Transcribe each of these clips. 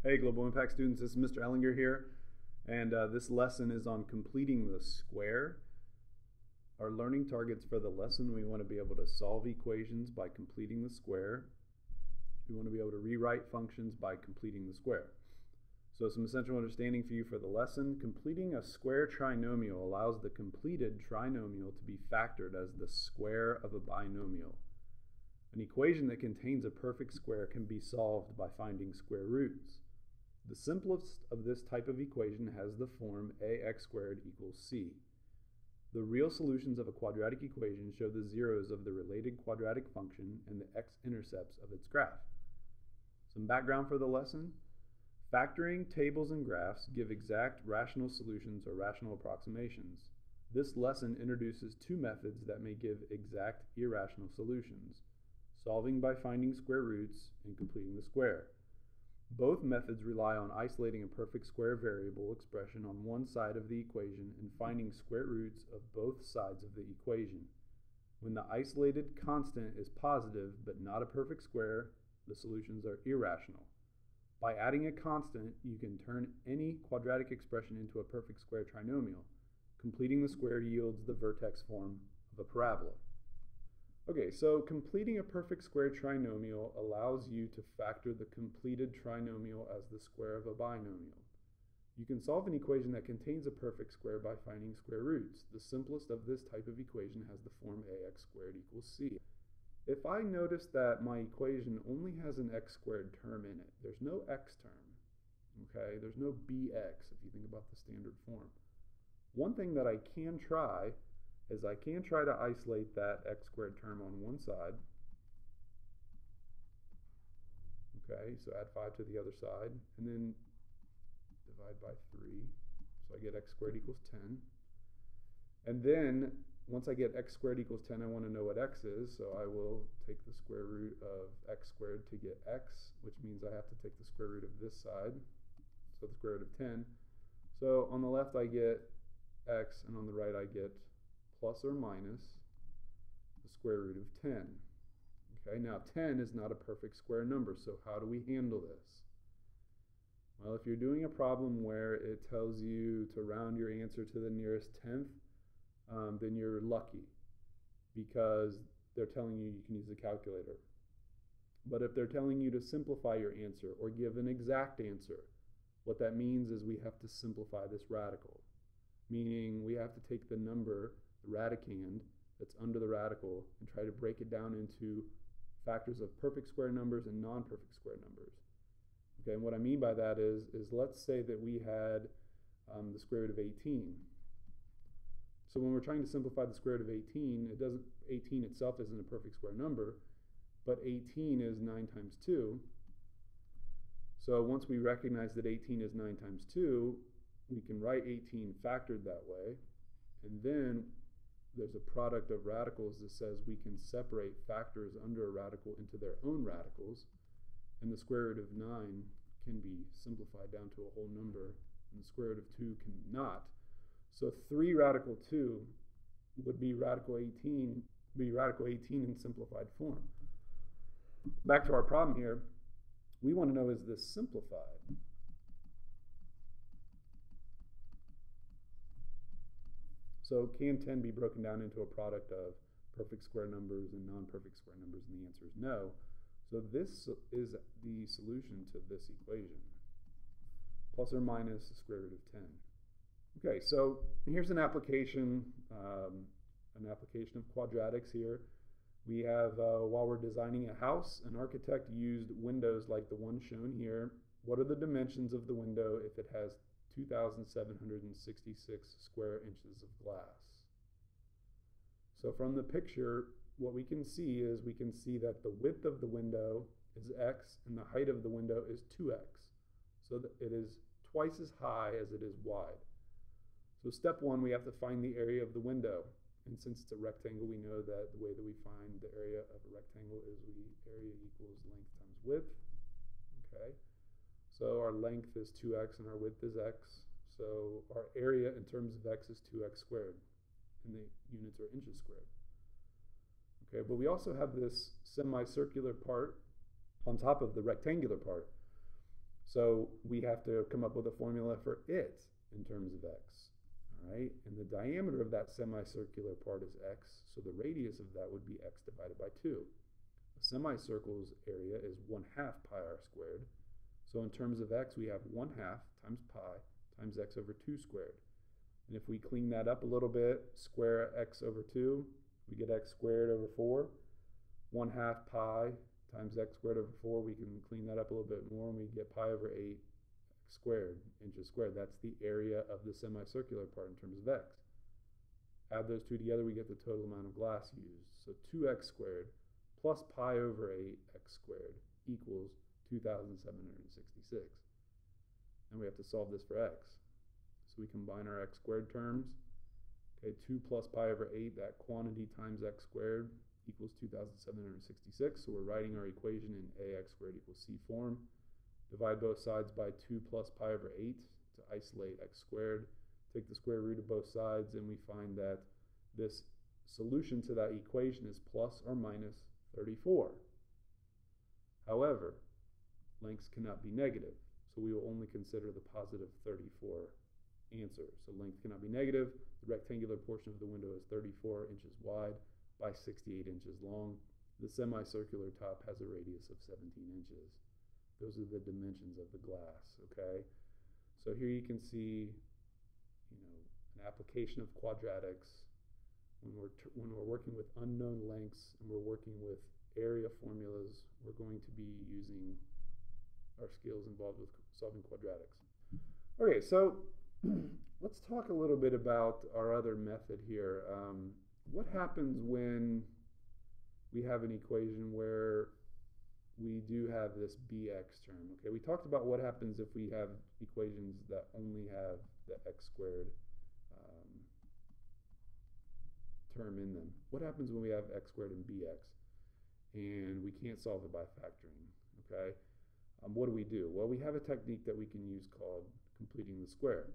Hey, Global Impact students, this is Mr. Ellinger here, and this lesson is on completing the square. Our learning targets for the lesson: we want to be able to solve equations by completing the square. We want to be able to rewrite functions by completing the square. So some essential understanding for you for the lesson: completing a square trinomial allows the completed trinomial to be factored as the square of a binomial. An equation that contains a perfect square can be solved by finding square roots. The simplest of this type of equation has the form ax squared equals c. The real solutions of a quadratic equation show the zeros of the related quadratic function and the x-intercepts of its graph. Some background for the lesson: factoring tables and graphs give exact rational solutions or rational approximations. This lesson introduces two methods that may give exact irrational solutions: solving by finding square roots and completing the square. Both methods rely on isolating a perfect square variable expression on one side of the equation and finding square roots of both sides of the equation. When the isolated constant is positive but not a perfect square, the solutions are irrational. By adding a constant, you can turn any quadratic expression into a perfect square trinomial. Completing the square yields the vertex form of a parabola. Okay, so completing a perfect square trinomial allows you to factor the completed trinomial as the square of a binomial. You can solve an equation that contains a perfect square by finding square roots. The simplest of this type of equation has the form ax squared equals c. If I notice that my equation only has an x squared term in it, there's no x term, okay? There's no bx if you think about the standard form. One thing that I can try is I can try to isolate that x squared term on one side. Okay, so add 5 to the other side, and then divide by 3. So I get x squared equals 10. And then, once I get x squared equals 10, I want to know what x is, so I will take the square root of x squared to get x, which means I have to take the square root of this side, so the square root of 10. So on the left I get x, and on the right I get plus or minus the square root of 10. Okay, now 10 is not a perfect square number, so how do we handle this? Well, if you're doing a problem where it tells you to round your answer to the nearest tenth, then you're lucky, because they're telling you you can use a calculator. But if they're telling you to simplify your answer or give an exact answer, what that means is we have to simplify this radical, meaning we have to take the number, the radicand that's under the radical, and try to break it down into factors of perfect square numbers and non-perfect square numbers. Okay, and what I mean by that is let's say that we had the square root of 18. So when we're trying to simplify the square root of 18, 18 itself isn't a perfect square number, but 18 is 9 times 2. So once we recognize that 18 is 9 times 2, we can write 18 factored that way, and then there's a product of radicals that says we can separate factors under a radical into their own radicals, and the square root of 9 can be simplified down to a whole number, and the square root of 2 cannot. So 3 radical 2 would be radical 18, in simplified form. Back to our problem here, we want to know, is this simplified? So can 10 be broken down into a product of perfect square numbers and non-perfect square numbers? And the answer is no. So this is the solution to this equation, plus or minus the square root of 10. Okay, so here's an application of quadratics here. We have, while we're designing a house, an architect used windows like the one shown here. What are the dimensions of the window if it has 2,766 square inches of glass? So from the picture, what we can see is that the width of the window is x and the height of the window is 2x. So that it is twice as high as it is wide. So step one, we have to find the area of the window. And since it's a rectangle, we know that the way that we find the area of a rectangle is area equals length times width. Okay. So our length is 2x and our width is x. So our area in terms of x is 2x squared, and the units are inches squared. Okay, but we also have this semicircular part on top of the rectangular part. So we have to come up with a formula for it in terms of x. All right, and the diameter of that semicircular part is x, so the radius of that would be x divided by 2. A semicircle's area is 1/2 pi r squared. So in terms of x, we have 1/2 times pi times x over 2 squared. And if we clean that up a little bit, square x over 2, we get x squared over 4. 1/2 pi times x squared over 4, we can clean that up a little bit more, and we get pi over 8 x squared, inches squared. That's the area of the semicircular part in terms of x. Add those two together, we get the total amount of glass used. So 2x squared plus pi over 8 x squared equals 2,766. And we have to solve this for x. So we combine our x squared terms. Okay, 2 plus pi over 8, that quantity times x squared equals 2,766. So we're writing our equation in ax squared equals c form. Divide both sides by 2 plus pi over 8 to isolate x squared. Take the square root of both sides, and we find that this solution to that equation is plus or minus 34. However, lengths cannot be negative, so we will only consider the positive 34 answer. So length cannot be negative. The rectangular portion of the window is 34 inches wide by 68 inches long. The semicircular top has a radius of 17 inches. Those are the dimensions of the glass, okay? So here you can see, an application of quadratics when we're working with unknown lengths and we're working with area formulas. We're going to be using our skills involved with solving quadratics. Okay, so let's talk a little bit about our other method here. What happens when we have an equation where we do have this bx term? Okay, we talked about what happens if we have equations that only have the x squared term in them. What happens when we have x squared and bx and we can't solve it by factoring? Okay, what do? Well, we have a technique that we can use called completing the square.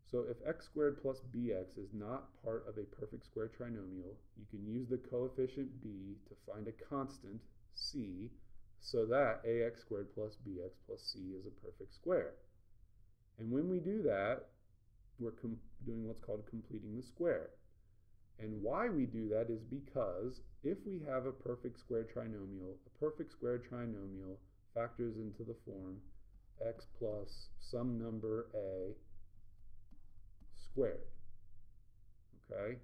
So if x squared plus bx is not part of a perfect square trinomial, you can use the coefficient b to find a constant c so that ax squared plus bx plus c is a perfect square. And when we do that, we're doing what's called completing the square. And why we do that is because if we have a perfect square trinomial factors into the form x plus some number a squared. Okay?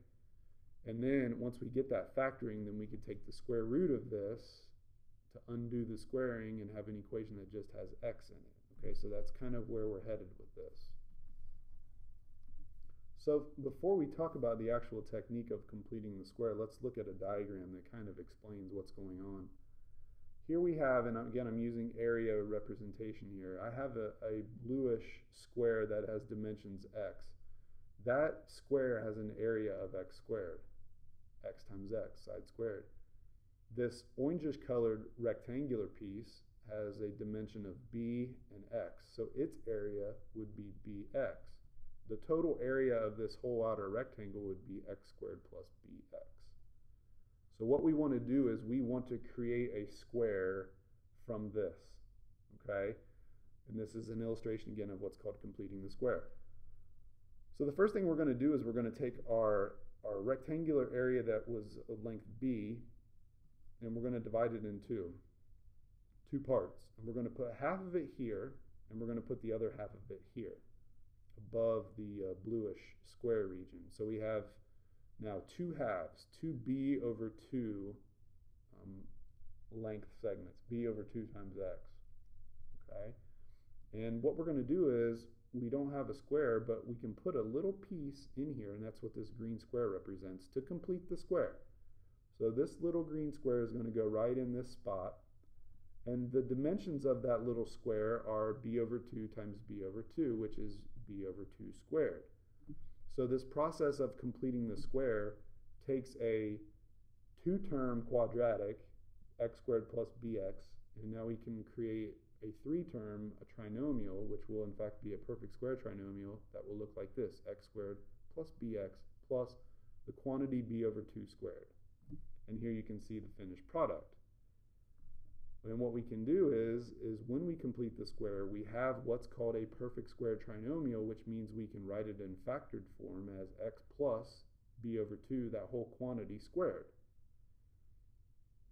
And then once we get that factoring, then we can take the square root of this to undo the squaring and have an equation that just has x in it. Okay, so that's kind of where we're headed with this. So before we talk about the actual technique of completing the square, let's look at a diagram that kind of explains what's going on. Here we have, and again I'm using area representation here, I have a bluish square that has dimensions x. That square has an area of x squared, x times x, side squared. This orangish colored rectangular piece has a dimension of b and x, so its area would be bx. The total area of this whole outer rectangle would be x squared plus bx. So what we want to do is we want to create a square from this, okay? And this is an illustration again of what's called completing the square. So the first thing we're going to do is we're going to take our rectangular area that was of length b, and we're going to divide it in two parts. And we're going to put half of it here, and we're going to put the other half of it here, above the bluish square region. So we have now two halves, 2b over 2 length segments, b over 2 times x. Okay? And what we're going to do is, we don't have a square, but we can put a little piece in here, and that's what this green square represents, to complete the square. So this little green square is going to go right in this spot, and the dimensions of that little square are b over 2 times b over 2, which is b over 2 squared. So this process of completing the square takes a two-term quadratic, x squared plus bx, and now we can create a three-term, a trinomial, which will in fact be a perfect square trinomial that will look like this, x squared plus bx plus the quantity b over 2 squared. And here you can see the finished product. And what we can do is when we complete the square, we have what's called a perfect square trinomial, which means we can write it in factored form as x plus b over 2, that whole quantity squared.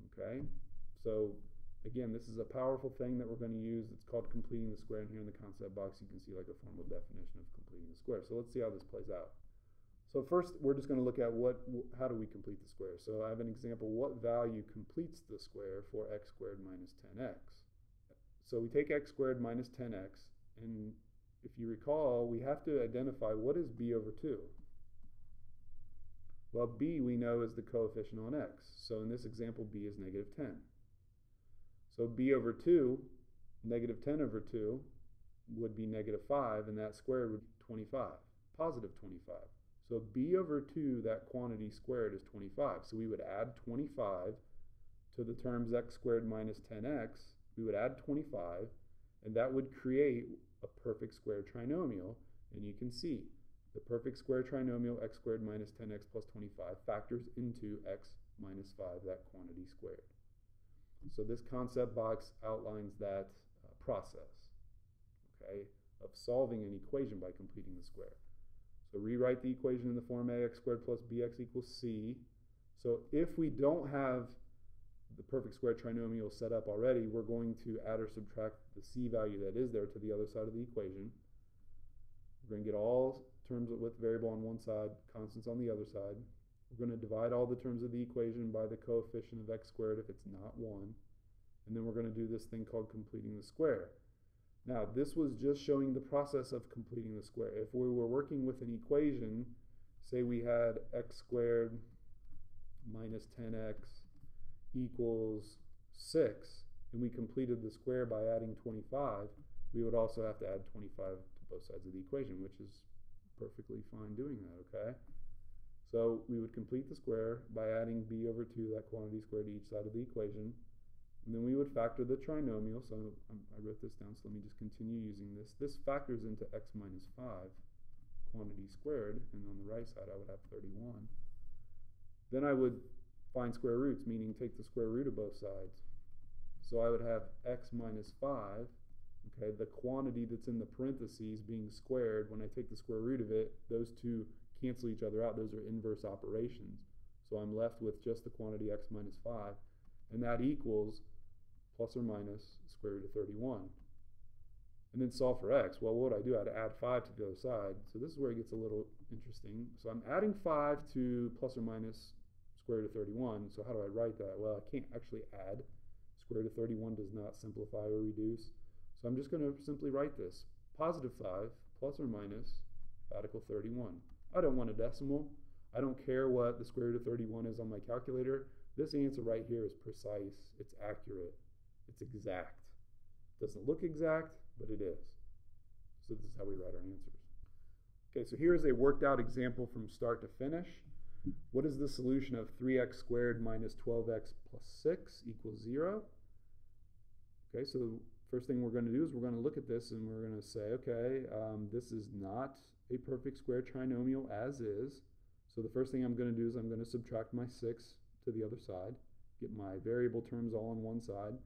Okay, so again, this is a powerful thing that we're going to use. It's called completing the square, and here in the concept box you can see like a formal definition of completing the square. So let's see how this plays out. So first, we're just going to look at how do we complete the square. So I have an example, what value completes the square for x squared minus 10x? So we take x squared minus 10x, and if you recall, we have to identify what is b over 2. Well, b we know is the coefficient on x. So in this example, b is negative 10. So b over 2, negative 10 over 2, would be negative 5, and that squared would be 25, positive 25. So b over 2, that quantity squared, is 25. So we would add 25 to the terms x squared minus 10x. We would add 25, and that would create a perfect square trinomial. And you can see the perfect square trinomial x squared minus 10x plus 25 factors into x minus 5, that quantity squared. So this concept box outlines that process, okay, of solving an equation by completing the square. So rewrite the equation in the form ax squared plus bx equals c. So if we don't have the perfect square trinomial set up already, we're going to add or subtract the c value that is there to the other side of the equation. We're going to get all terms with variable on one side, constants on the other side. We're going to divide all the terms of the equation by the coefficient of x squared if it's not 1. And then we're going to do this thing called completing the square. Now, this was just showing the process of completing the square. If we were working with an equation, say we had x squared minus 10x equals 6, and we completed the square by adding 25, we would also have to add 25 to both sides of the equation, which is perfectly fine doing that, okay? So we would complete the square by adding b over 2, that quantity squared, to each side of the equation. And then we would factor the trinomial. So I wrote this down, so let me just continue using this. This factors into x minus 5, quantity squared, and on the right side I would have 31. Then I would find square roots, meaning take the square root of both sides. So I would have x minus 5, okay, the quantity that's in the parentheses being squared. When I take the square root of it, those two cancel each other out. Those are inverse operations. So I'm left with just the quantity x minus 5, and that equals plus or minus square root of 31. And then solve for x. Well, what would I do? I'd add 5 to the other side. So this is where it gets a little interesting. So I'm adding 5 to plus or minus square root of 31. So how do I write that? Well, I can't actually add. Square root of 31 does not simplify or reduce. So I'm just going to simply write this. Positive 5 plus or minus radical 31. I don't want a decimal. I don't care what the square root of 31 is on my calculator. This answer right here is precise. It's accurate. It's exact. It doesn't look exact, but it is. So this is how we write our answers. Okay, so here's a worked out example from start to finish. What is the solution of 3x squared minus 12x plus 6 equals 0? Okay, so the first thing we're going to do is we're going to look at this and we're going to say, okay, this is not a perfect square trinomial as is. So the first thing I'm going to do is I'm going to subtract my 6 to the other side, get my variable terms all on one side.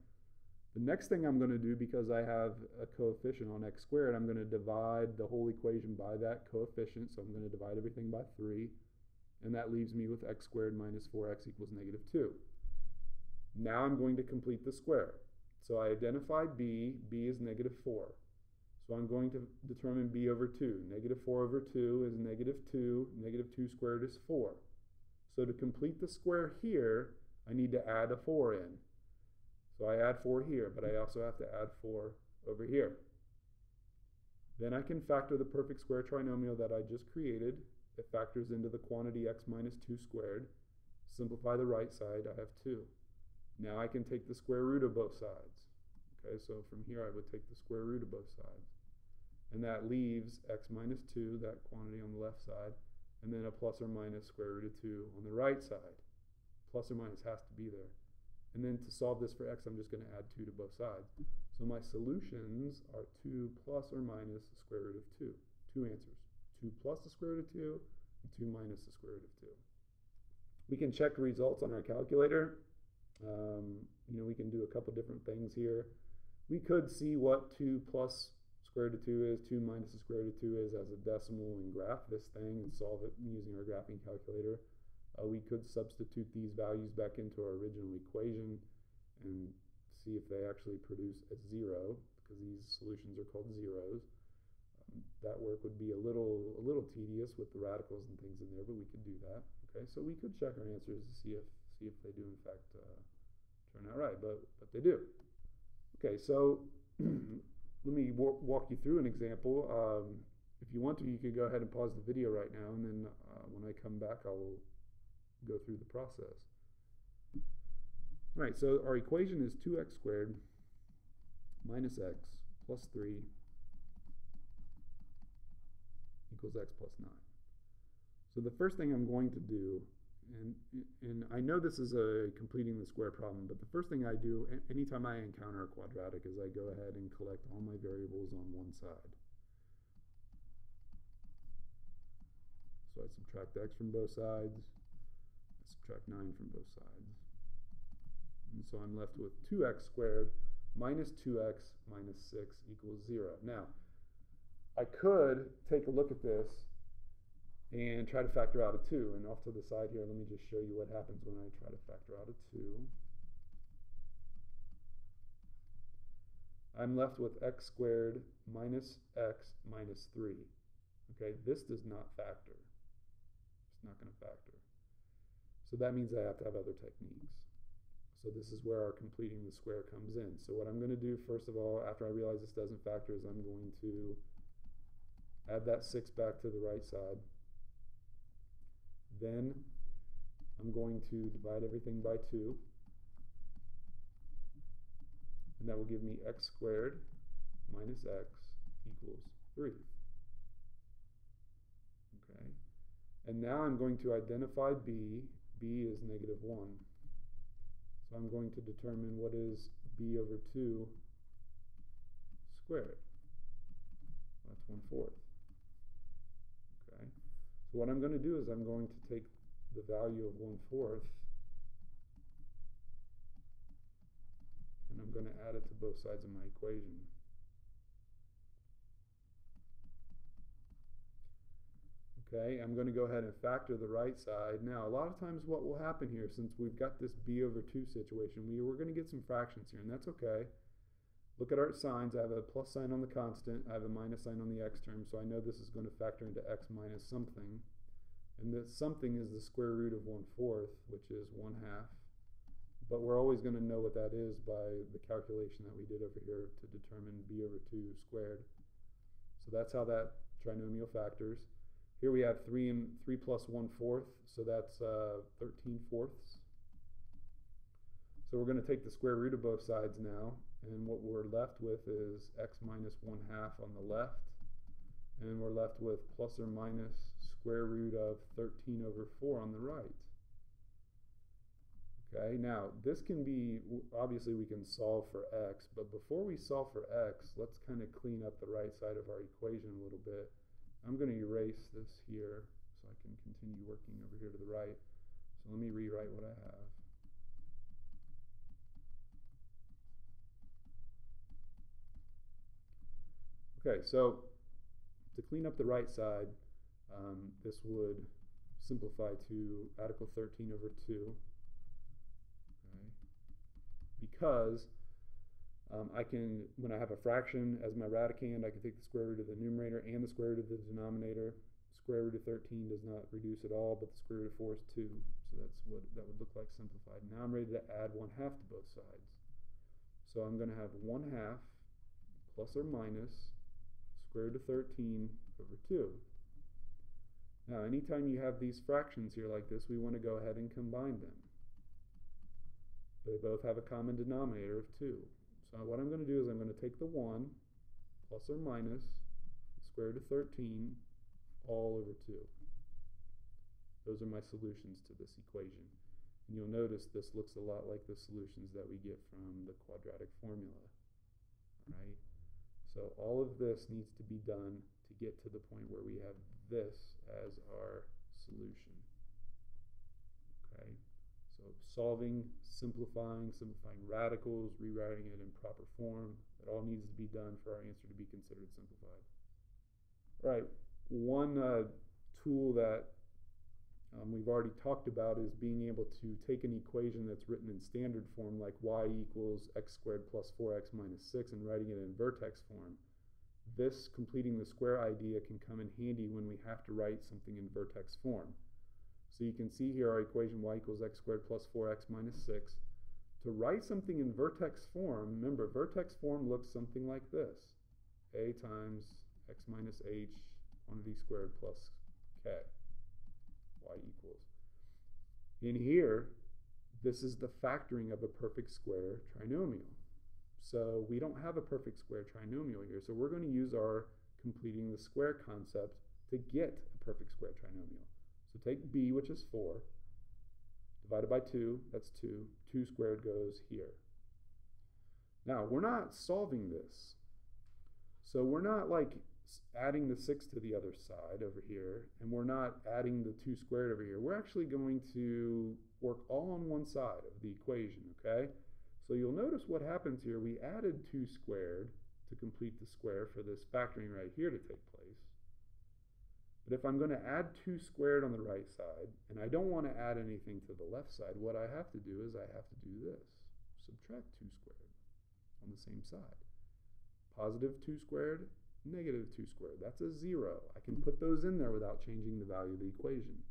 The next thing I'm going to do, because I have a coefficient on x squared, I'm going to divide the whole equation by that coefficient. So I'm going to divide everything by 3, and that leaves me with x squared minus 4x equals negative 2. Now I'm going to complete the square. So I identify b. B is negative 4. So I'm going to determine b over 2. Negative 4 over 2 is negative 2. Negative 2 squared is 4. So to complete the square here, I need to add a 4 in. So I add 4 here, but I also have to add 4 over here. Then I can factor the perfect square trinomial that I just created. It factors into the quantity x minus 2 squared. Simplify the right side, I have 2. Now I can take the square root of both sides. Okay, so from here I would take the square root of both sides. And that leaves x minus 2, that quantity on the left side, and then a plus or minus square root of 2 on the right side. Plus or minus has to be there. And then to solve this for x, I'm just going to add 2 to both sides. So my solutions are 2 plus or minus the square root of 2. Two answers. 2 plus the square root of 2, and 2 minus the square root of 2. We can check the results on our calculator. We can do a couple different things here. We could see what 2 plus square root of 2 is, 2 minus the square root of 2 is as a decimal and graph this thing and solve it using our graphing calculator. We could substitute these values back into our original equation and see if they actually produce a 0, because these solutions are called zeros. That work would be a little tedious with the radicals and things in there, but we could do that. Okay, so we could check our answers to see if they do in fact turn out right, but they do. Okay, so let me walk you through an example. If you want to, you could go ahead and pause the video right now, and then when I come back, I'll go through the process. All right, so our equation is 2x squared minus x plus 3 equals x plus 9. So the first thing I'm going to do, and I know this is a completing the square problem, but the first thing I do anytime I encounter a quadratic is I go ahead and collect all my variables on one side. So I subtract x from both sides, I subtract 9 from both sides. And so I'm left with 2x squared minus 2x minus 6 equals 0. Now, I could take a look at this and try to factor out a 2. And off to the side here, let me just show you what happens when I try to factor out a 2. I'm left with x squared minus x minus 3. Okay, this does not factor. It's not going to factor. So that means I have to have other techniques. So this is where our completing the square comes in. So what I'm going to do, first of all, after I realize this doesn't factor, is I'm going to add that 6 back to the right side. Then I'm going to divide everything by 2. And that will give me x squared minus x equals 3. Okay. And now I'm going to identify b. b is negative 1. So I'm going to determine what is b over 2 squared. That's 1/4. Okay. So what I'm going to do is I'm going to take the value of 1/4 and I'm going to add it to both sides of my equation. Okay, I'm going to go ahead and factor the right side. Now, a lot of times what will happen here, since we've got this b over 2 situation, we're going to get some fractions here, and that's okay. Look at our signs. I have a plus sign on the constant. I have a minus sign on the x term, so I know this is going to factor into x minus something. And this something is the square root of 1/4, which is 1/2. But we're always going to know what that is by the calculation that we did over here to determine b over 2 squared. So that's how that trinomial factors. Here we have 3 plus 1/4, so that's 13/4. So we're going to take the square root of both sides now, and what we're left with is x minus 1/2 on the left, and we're left with plus or minus square root of 13 over 4 on the right. Okay, now this can be, obviously we can solve for x, but before we solve for x, let's kind of clean up the right side of our equation a little bit. I'm going to erase this here so I can continue working over here to the right. So let me rewrite what I have. Okay, so to clean up the right side, this would simplify to radical 13 over 2. Okay. Because I can, when I have a fraction as my radicand, I can take the square root of the numerator and the square root of the denominator. Square root of 13 does not reduce at all, but the square root of 4 is 2. So that's what that would look like simplified. Now I'm ready to add 1/2 to both sides. So I'm going to have 1/2 plus or minus square root of 13 over 2. Now anytime you have these fractions here like this, we want to go ahead and combine them. They both have a common denominator of 2. So what I'm going to do is I'm going to take the 1 plus or minus the square root of 13 all over 2. Those are my solutions to this equation. And you'll notice this looks a lot like the solutions that we get from the quadratic formula. Right? So all of this needs to be done to get to the point where we have this as our solution. Okay? So solving, simplifying radicals, rewriting it in proper form. It all needs to be done for our answer to be considered simplified. All right, one tool that we've already talked about is being able to take an equation that's written in standard form, like y equals x squared plus 4x minus 6, and writing it in vertex form. This completing the square idea can come in handy when we have to write something in vertex form. So you can see here our equation y equals x squared plus 4x minus 6. To write something in vertex form, remember vertex form looks something like this. A times x minus h quantity squared plus k. Y equals. In here, this is the factoring of a perfect square trinomial. So we don't have a perfect square trinomial here, so we're going to use our completing the square concept to get a perfect square trinomial. So take b, which is 4, divided by 2, that's 2. 2 squared goes here. Now, we're not solving this. So we're not like adding the 6 to the other side over here, and we're not adding the 2 squared over here. We're actually going to work all on one side of the equation, okay? So you'll notice what happens here. We added 2 squared to complete the square for this factoring right here to take place. But if I'm going to add 2 squared on the right side, and I don't want to add anything to the left side, what I have to do is I have to do this. Subtract 2 squared on the same side. Positive 2 squared, negative 2 squared. That's a 0. I can put those in there without changing the value of the equation.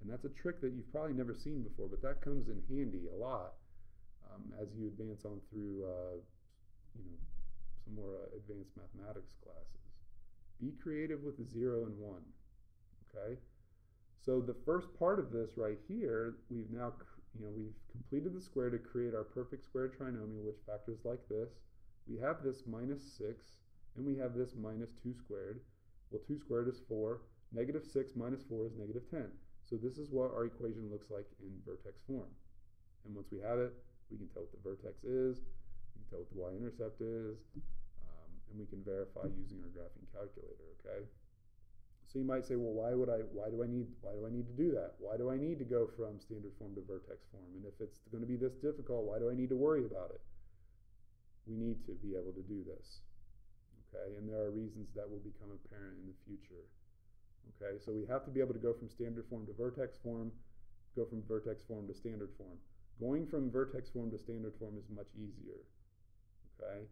And that's a trick that you've probably never seen before, but that comes in handy a lot as you advance on through some more advanced mathematics classes. Be creative with the 0 and 1. Okay? So the first part of this right here, we've now we've completed the square to create our perfect square trinomial, which factors like this. We have this minus 6, and we have this minus 2 squared. Well, 2 squared is 4. Negative 6 minus 4 is negative 10. So this is what our equation looks like in vertex form. And once we have it, we can tell what the vertex is, we can tell what the y-intercept is, and we can verify using our graphing calculator, okay? So you might say, well, why do I need to do that? Why do I need to go from standard form to vertex form? And if it's going to be this difficult, why do I need to worry about it? We need to be able to do this, okay? And there are reasons that will become apparent in the future, okay? So we have to be able to go from standard form to vertex form, go from vertex form to standard form. Going from vertex form to standard form is much easier, okay?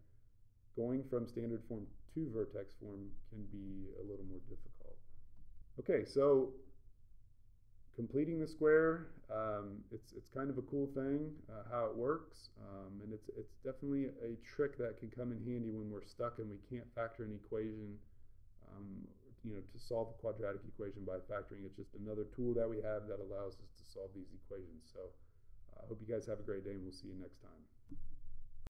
Going from standard form to vertex form can be a little more difficult. Okay, so completing the square, it's kind of a cool thing how it works, and it's definitely a trick that can come in handy when we're stuck and we can't factor an equation, to solve a quadratic equation by factoring. It's just another tool that we have that allows us to solve these equations. So I hope you guys have a great day, and we'll see you next time.